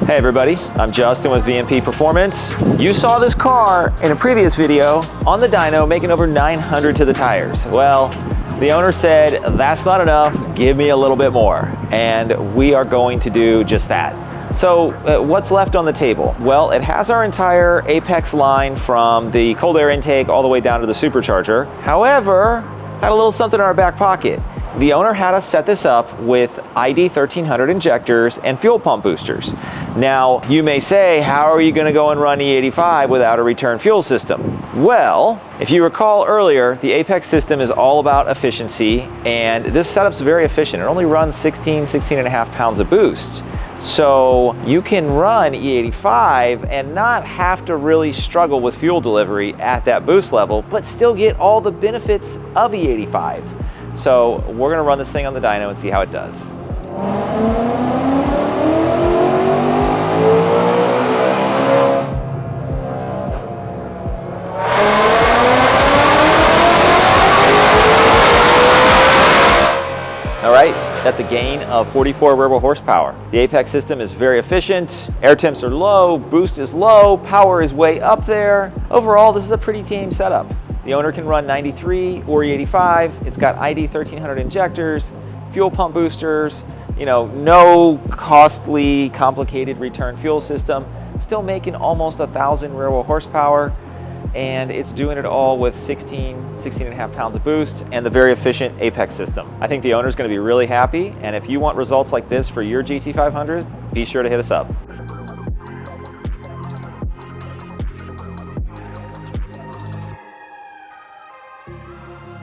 Hey everybody, I'm Justin with VMP Performance. You saw this car in a previous video on the dyno making over 900 to the tires. Well, the owner said, that's not enough, give me a little bit more. And we are going to do just that. So what's left on the table? Well, it has our entire Apex line from the cold air intake all the way down to the supercharger. However, had a little something in our back pocket. The owner had us set this up with ID1300 injectors and fuel pump boosters. Now, you may say, how are you going to go and run E85 without a return fuel system? Well, if you recall earlier, the Apex system is all about efficiency, and this setup's very efficient. It only runs 16 and a half pounds of boost. So you can run E85 and not have to really struggle with fuel delivery at that boost level, but still get all the benefits of E85. So we're gonna run this thing on the dyno and see how it does. All right, that's a gain of 44 rear wheel horsepower. The Apex system is very efficient. Air temps are low, boost is low, power is way up there. Overall, this is a pretty tame setup. The owner can run 93 or E85. It's got ID1300 injectors, fuel pump boosters, no costly, complicated return fuel system. Still making almost 1,000 rear wheel horsepower, and it's doing it all with 16 and a half pounds of boost and the very efficient Apex system. I think the owner's gonna be really happy, and if you want results like this for your GT500, be sure to hit us up.